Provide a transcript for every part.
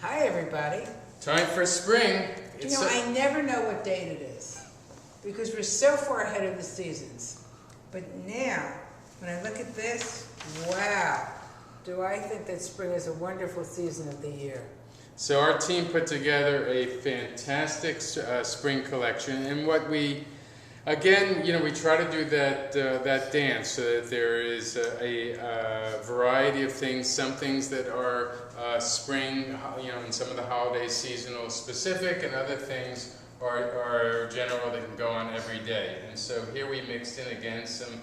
Hi, everybody. Time for spring. I never know what date it is because we're so far ahead of the seasons. But now, when I look at this, wow, do I think that spring is a wonderful season of the year. So our team put together a fantastic spring collection, and what we, again, we try to do that dance so that there is a variety of things. Some things that are spring, and some of the holidays seasonal specific, and other things are general that can go on every day. And so here we mixed in again some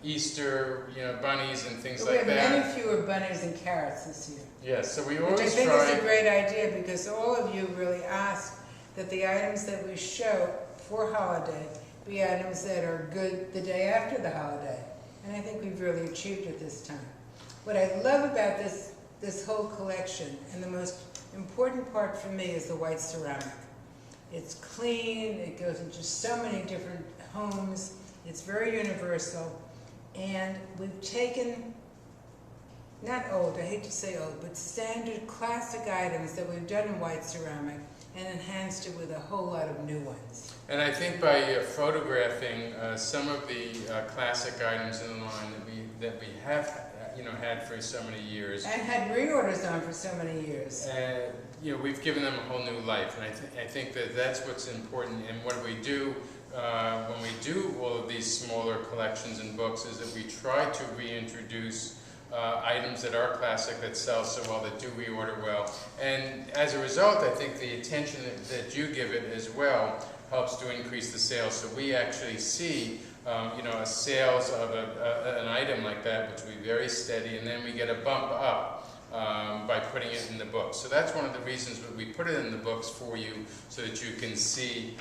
Easter, bunnies and things like that. We have many fewer bunnies and carrots this year. Yes, so we always try. Which I think is a great idea because all of you really ask that the items that we show for holiday be items that are good the day after the holiday. And I think we've really achieved it this time. What I love about this whole collection, and the most important part for me, is the white ceramic. It's clean, it goes into so many different homes, it's very universal, and we've taken, not old, I hate to say old, but standard classic items that we've done in white ceramic and enhanced it with a whole lot of new ones. And I think by photographing some of the classic items in the line that we have had for so many years, and had reorders on for so many years, we've given them a whole new life. And I think that that's what's important. And what we do when we do all of these smaller collections and books is that we try to reintroduce items that are classic, that sell so well, that do reorder well. And as a result, I think the attention that you give it as well helps to increase the sales. So we actually see a sales of an item like that, which will be very steady, and then we get a bump up by putting it in the books. So that's one of the reasons that we put it in the books for you, so that you can see,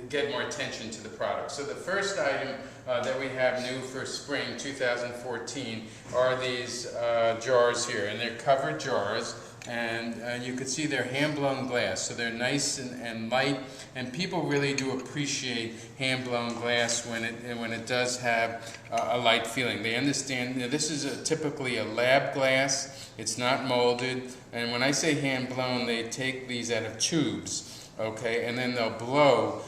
get more attention to the product. So the first item that we have new for spring 2014 are these jars here, and they're covered jars. And you can see they're hand-blown glass, so they're nice and light, and people really do appreciate hand-blown glass when it does have a light feeling. They understand this is typically a lab glass. It's not molded, and when I say hand-blown, they take these out of tubes, okay, and then they'll blow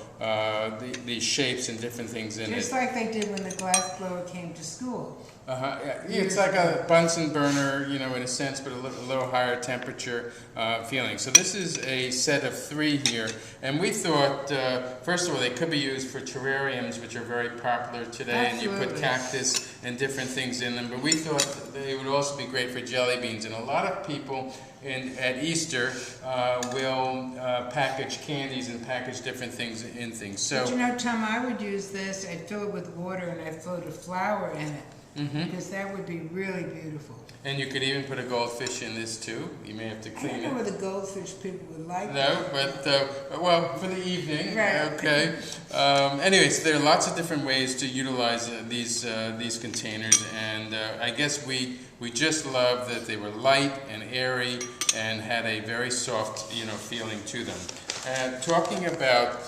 these shapes and different things in it. Just like they did when the glass blower came to school. Yeah, it's like a Bunsen burner, in a sense, but a little higher temperature feeling. So this is a set of 3 here, and we thought, first of all, they could be used for terrariums, which are very popular today. Absolutely. And you put cactus and different things in them, but we thought they would also be great for jelly beans. And a lot of people at Easter will package candies and package different things in things. So, But Tom, I would use this, I'd fill it with water and I'd float a flower in it. Because that would be really beautiful. And you could even put a goldfish in this too. You may have to clean it. I don't know whether goldfish people would like No, but well, for the evening, right. Okay. Anyways, there are lots of different ways to utilize these containers, and I guess we just love that they were light and airy and had a very soft, feeling to them. Talking about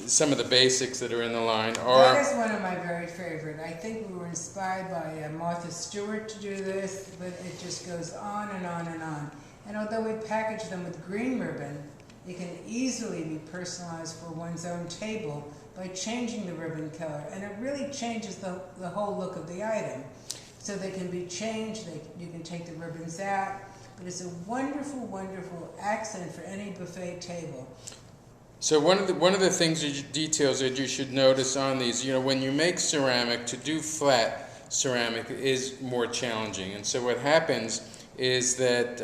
some of the basics that are in the line are... That is one of my very favorite. I think we were inspired by Martha Stewart to do this, but it just goes on and on and on. And although we package them with green ribbon, it can easily be personalized for one's own table by changing the ribbon color. And it really changes the whole look of the item. So they can be changed, you can take the ribbons out, but it's a wonderful, wonderful accent for any buffet table. So one of the things, details that you should notice on these, when you make ceramic, to do flat ceramic is more challenging. And so what happens is that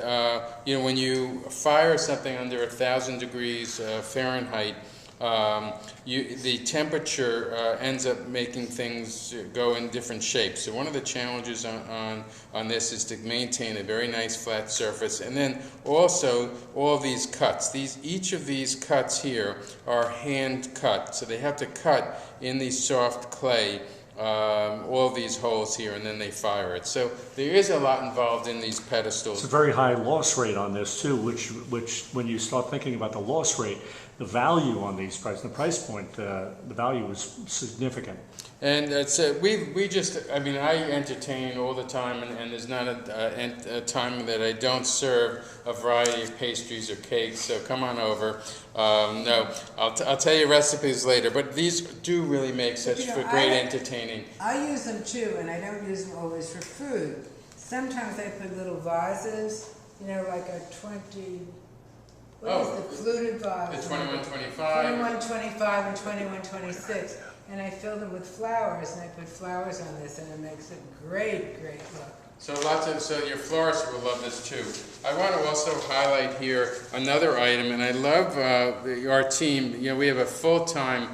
when you fire something under 1,000 degrees Fahrenheit, the temperature ends up making things go in different shapes. So one of the challenges on this is to maintain a very nice flat surface, and then also all these cuts. Each of these cuts here are hand cut, so they have to cut in the soft clay all these holes here, and then they fire it. So there is a lot involved in these pedestals. It's a very high loss rate on this too, which when you start thinking about the loss rate, the value on these prices, the price point, the value was significant. And so we just, I mean, I entertain all the time, and there's not a time that I don't serve a variety of pastries or cakes, so come on over. No, I'll tell you recipes later, but these do really make such for great entertaining. I use them too, and I don't use them always for food. Sometimes I put little vases, you know, like a 20, what is the fluted vase? The 2125. 2125 and 2126. And I fill them with flowers, and I put flowers on this, and it makes a great, great look. So so your florists will love this too. I want to also highlight here another item, and I love our team. You know, we have a full-time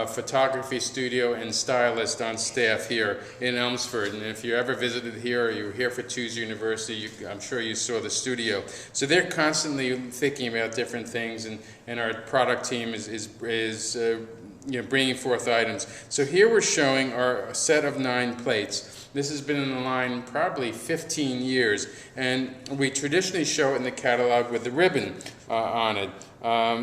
photography studio and stylist on staff here in Elmsford. And if you ever visited here or you were here for Tuesday University, I'm sure you saw the studio. So they're constantly thinking about different things, and our product team is you know, bringing forth items. So here we're showing our set of 9 plates. This has been in the line probably 15 years, and we traditionally show it in the catalog with the ribbon on it,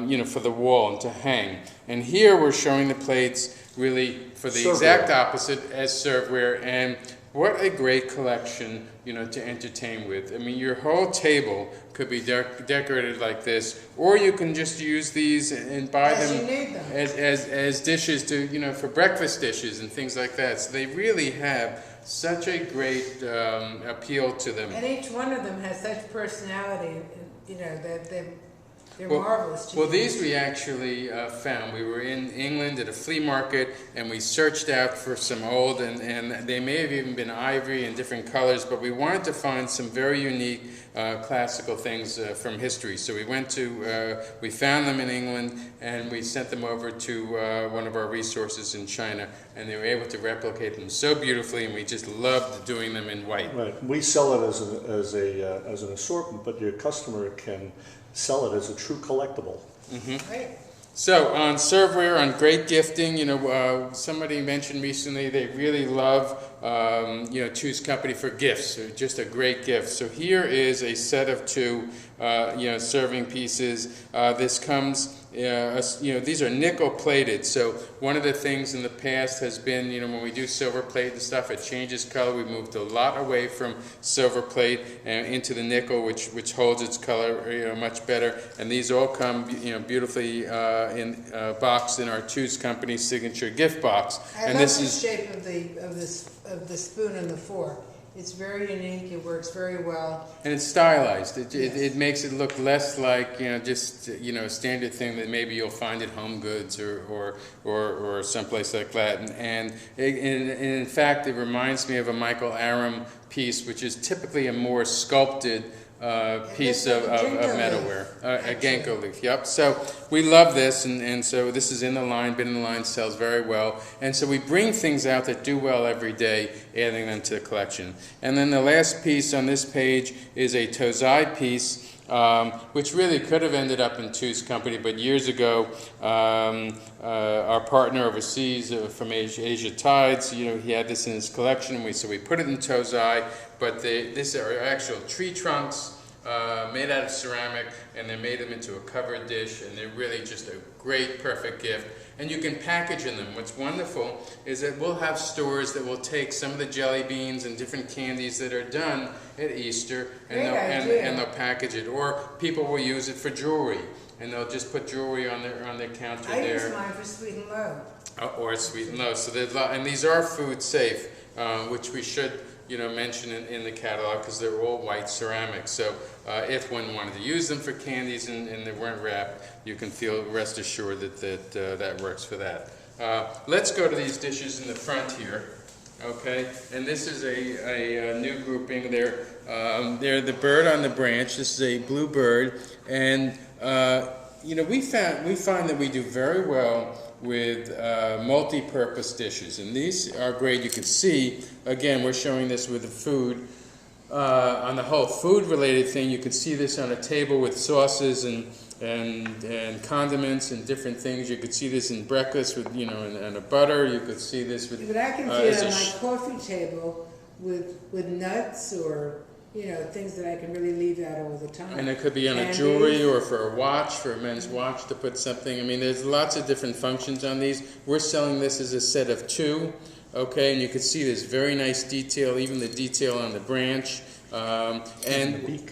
you know, for the wall and to hang. And here we're showing the plates really for the exact opposite as serveware, and what a great collection, you know, to entertain with. I mean, your whole table could be decorated like this, or you can just use these and buy them as dishes to, you know, for breakfast dishes and things like that. So they really have such a great appeal to them. And each one of them has such personality, you know, that they're marvelous to Well, use. these we actually found. We were in England at a flea market, and we searched out for some old, and they may have even been ivory in different colors, but we wanted to find some very unique classical things from history. So we found them in England, and we sent them over to one of our resources in China, and they were able to replicate them so beautifully, and we just loved doing them in white. Right. We sell it as an assortment, but your customer can sell it as a true collectible. Mm-hmm. Right. So on serveware, on great gifting, you know, somebody mentioned recently they really love, you know, Two's Company for gifts, just a great gift. So here is a set of 2, you know, serving pieces. This comes, you know, these are nickel plated. So one of the things in the past has been, you know, when we do silver plate and stuff, it changes color. We moved a lot away from silver plate and into the nickel, which holds its color, you know, much better. And these all come, you know, beautifully boxed in our Two's Company signature gift box. I love the shape of the spoon and the fork. It's very unique. It works very well. And it's stylized. It makes it look less like, you know, just, you know, a standard thing that maybe you'll find at Home Goods or someplace like that. And in fact, it reminds me of a Michael Aram piece, which is typically a more sculpted piece of metalware, a Ginkgo leaf. Yep. So we love this, and so this is in the line, been in the line, sells very well. And so we bring things out that do well every day, adding them to the collection. And then the last piece on this page is a Tozai piece, which really could have ended up in Two's Company, but years ago, our partner overseas from Asia Tides, you know, he had this in his collection, so we put it in Tozai. But these are actual tree trunks made out of ceramic, and they made them into a covered dish, and they're really just a great, perfect gift. And you can package in them. What's wonderful is that we'll have stores that will take some of the jelly beans and different candies that are done at Easter, and they'll package it. Or people will use it for jewelry, and they'll just put jewelry on their counter there. I use mine for sweet and low. Or sweet and low. So and these are food safe, which we should, you know, mention in the catalog, because they're all white ceramic. So if one wanted to use them for candies and they weren't wrapped, you can rest assured that works for that. Let's go to these dishes in the front here. Okay, and this is a new grouping. They're the bird on the branch. This is a blue bird, and you know, we find that we do very well with multi-purpose dishes, and these are great. You can see, again, we're showing this with the food. On the whole food-related thing, you can see this on a table with sauces and condiments and different things. You could see this in breakfast with, you know, and a butter. You could see this with. But I can see it on my coffee table with nuts or things that I can really leave out all the time. And it could be on a And jewelry these- or for a watch, for a men's watch to put something. I mean, there's lots of different functions on these. We're selling this as a set of 2, okay? And you can see there's very nice detail, even the detail on the branch. Even And the beak.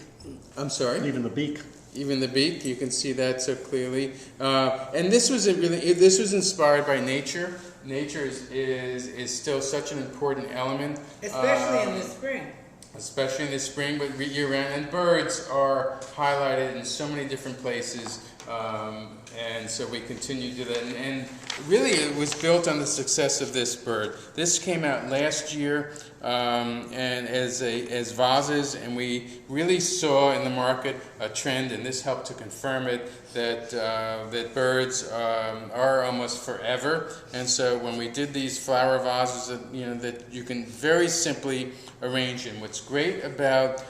I'm sorry. Even the beak. Even the beak, you can see that so clearly. And this was this was inspired by nature. Nature is still such an important element, Especially in the spring. especially in the spring, but year round. And birds are highlighted in so many different places, and so we continue to do that. And really, it was built on the success of this bird. This came out last year, and as vases, and we really saw in the market a trend, and this helped to confirm it, that birds are almost forever. And so when we did these flower vases, that you can very simply arrange in. What's great about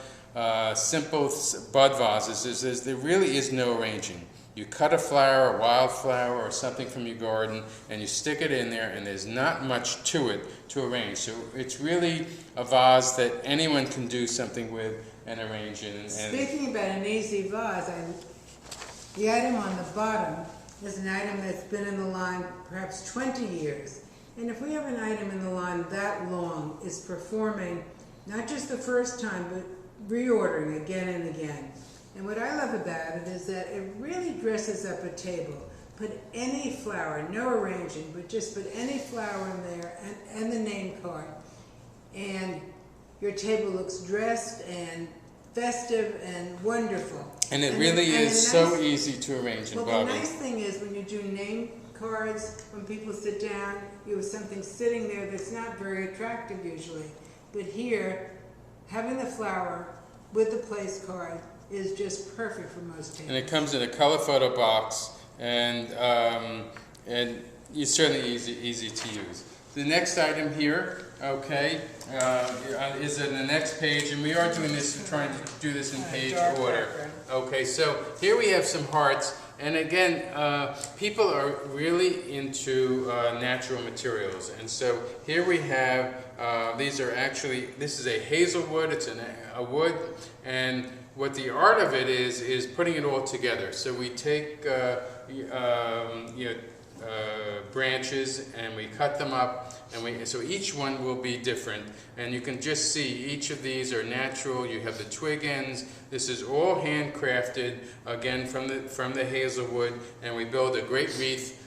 simple bud vases is there really is no arranging. You cut a flower, a wildflower, or something from your garden, and you stick it in there, and there's not much to it to arrange. So it's really a vase that anyone can do something with and arrange in. And Speaking about an easy vase, the item on the bottom is an item that's been in the line perhaps 20 years. And if we have an item in the line that long, it's performing not just the first time, but reordering again and again. And what I love about it is that it really dresses up a table. Put any flower, no arranging, but just put any flower in there and the name card. And your table looks dressed and festive and wonderful. And it And really the- and is the so nice- easy to arrange in Well, Bobby. the nice thing is when you do name cards, when people sit down, you have something sitting there that's not very attractive usually. But here, having the flower with the place card is just perfect for most And tables. it comes in a color photo box, and it's certainly easy to use. The next item here, okay, is in the next page, and we are doing this, trying to do this in page Dark order. background. Okay, so here we have some hearts, and again, people are really into natural materials, and so here we have, this is a hazelwood, it's a wood, and what the art of it is putting it all together. So we take branches and we cut them up, and so each one will be different, and you can just see each of these are natural. You have the twig ends. This is all handcrafted again from the hazelwood, and we build a great wreath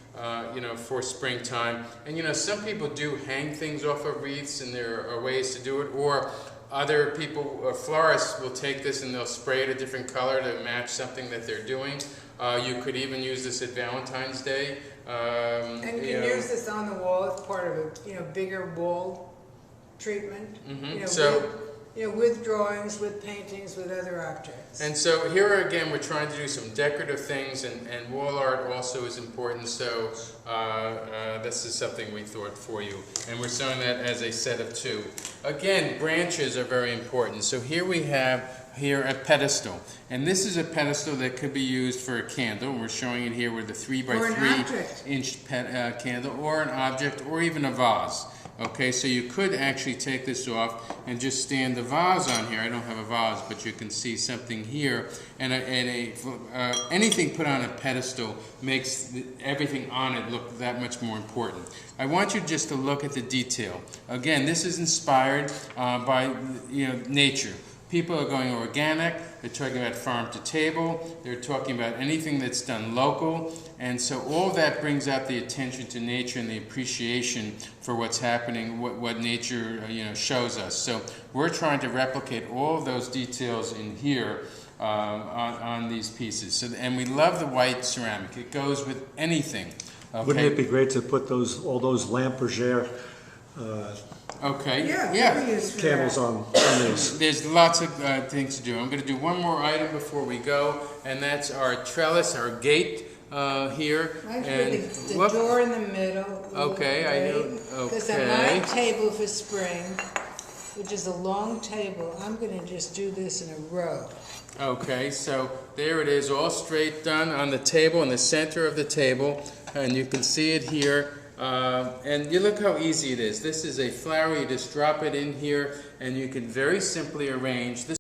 for springtime. And some people do hang things off of wreaths, and there are ways to do it, or other people, florists, will take this and they'll spray it a different color to match something that they're doing. You could even use this at Valentine's Day. And you can use this on the wall as part of a bigger wall treatment. With drawings, with paintings, with other objects. And so here again, we're trying to do some decorative things, and wall art also is important. So this is something we thought for you, and we're showing that as a set of 2. Again, branches are very important. So here we have a pedestal, and this is a pedestal that could be used for a candle. We're showing it here with a 3 by 3 inch candle, or an object, or even a vase. Okay, so you could actually take this off and just stand the vase on here. I don't have a vase, but you can see something here. And anything put on a pedestal makes everything on it look that much more important. I want you just to look at the detail. Again, this is inspired by nature. People are going organic, they're talking about farm to table, they're talking about anything that's done local, and so all that brings out the attention to nature and the appreciation for what's happening, what nature shows us. So we're trying to replicate all of those details in here on these pieces. So, and we love the white ceramic. It goes with anything. Okay? Wouldn't it be great to put all those lamp bergère Okay. Yeah. Could be used for candles that. on these? There's lots of things to do. I'm going to do one more item before we go, and that's our trellis, our gate here. Actually, the door in the middle. Okay, I do. Because on my table for spring, which is a long table, I'm going to just do this in a row. Okay, so there it is, all straight done on the table, in the center of the table, and you can see it here. And you look how easy it is. This is a flower. You just drop it in here, and you can very simply arrange this.